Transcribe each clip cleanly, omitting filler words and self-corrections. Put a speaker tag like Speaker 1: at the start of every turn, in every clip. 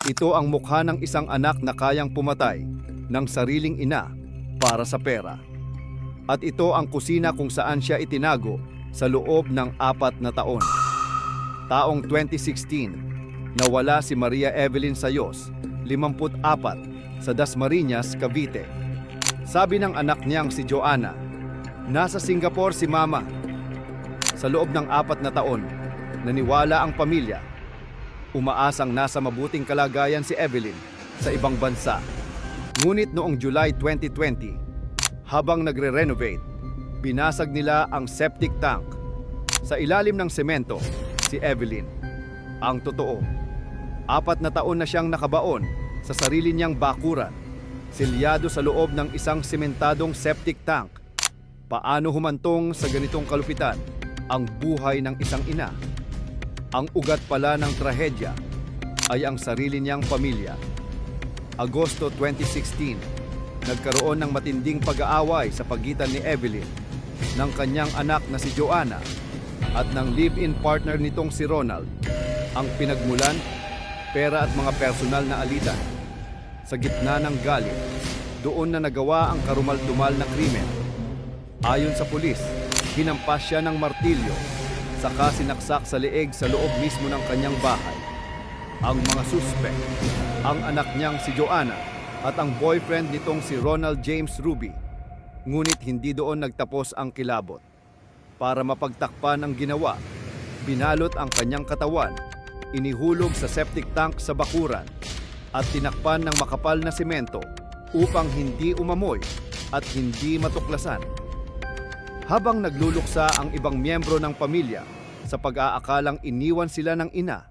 Speaker 1: Ito ang mukha ng isang anak na kayang pumatay ng sariling ina para sa pera. At ito ang kusina kung saan siya itinago sa loob ng 4 na taon. Taong 2016, nawala si Maria Evelyn Sayos, 54, sa Dasmariñas, Cavite. Sabi ng anak niyang si Joanna, nasa Singapore si Mama. Sa loob ng 4 na taon, naniwala ang pamilya. Umaasang nasa mabuting kalagayan si Evelyn sa ibang bansa. Ngunit noong July 2020, habang nagre-renovate, binasag nila ang septic tank. Sa ilalim ng semento, si Evelyn. Ang totoo, 4 na taon na siyang nakabaon sa sarili niyang bakuran, selyado sa loob ng isang sementadong septic tank. Paano humantong sa ganitong kalupitan ang buhay ng isang ina? Ang ugat pala ng trahedya ay ang sarili niyang pamilya. Agosto 2016, nagkaroon ng matinding pag-aaway sa pagitan ni Evelyn, ng kanyang anak na si Joanna, at ng live-in partner nitong si Ronald. Ang pinagmulan, pera at mga personal na alitan. Sa gitna ng galit, doon na nagawa ang karumal-dumal na krimen. Ayon sa pulis, hinampas siya ng martilyo, saka sinaksak sa leeg sa loob mismo ng kanyang bahay. Ang mga suspek, ang anak niyang si Joanna at ang boyfriend nitong si Ronald James Ruby. Ngunit hindi doon nagtapos ang kilabot. Para mapagtakpan ang ginawa, binalot ang kanyang katawan, inihulog sa septic tank sa bakuran, at tinakpan ng makapal na semento upang hindi umamoy at hindi matuklasan. Habang nagluluksa ang ibang miyembro ng pamilya sa pag-aakalang iniwan sila ng ina,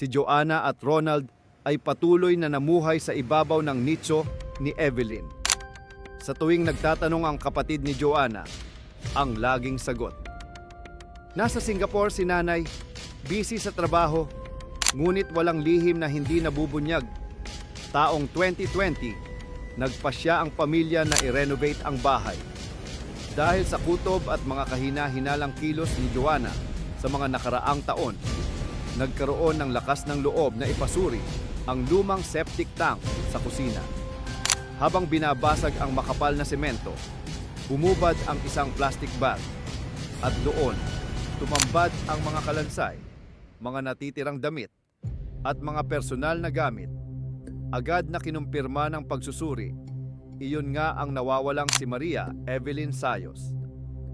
Speaker 1: si Joanna at Ronald ay patuloy na namuhay sa ibabaw ng nicho ni Evelyn. Sa tuwing nagtatanong ang kapatid ni Joanna, ang laging sagot, nasa Singapore si nanay, busy sa trabaho, ngunit walang lihim na hindi nabubunyag. Taong 2020, nagpasya ang pamilya na i-renovate ang bahay. Dahil sa kutob at mga kahina-hinalang kilos ni Joanna sa mga nakaraang taon, nagkaroon ng lakas ng loob na ipasuri ang lumang septic tank sa kusina. Habang binabasag ang makapal na semento, humubad ang isang plastic bag at doon tumambad ang mga kalansay, mga natitirang damit at mga personal na gamit. Agad na kinumpirma ng pagsusuri, iyon nga ang nawawalang si Maria Evelyn Sayos.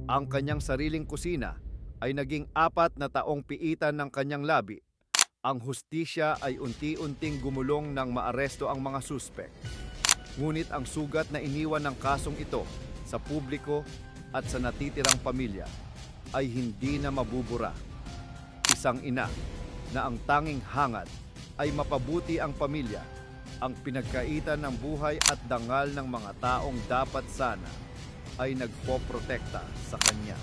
Speaker 1: Ang kanyang sariling kusina ay naging 4 na taong piitan ng kanyang labi. Ang hustisya ay unti-unting gumulong nang maaresto ang mga suspek. Ngunit ang sugat na iniwan ng kasong ito sa publiko at sa natitirang pamilya ay hindi na mabubura. Isang ina na ang tanging hangad ay mapabuti ang pamilya, ang pinagkaitan ng buhay at dangal ng mga taong dapat sana ay nagpoprotekta sa kanya.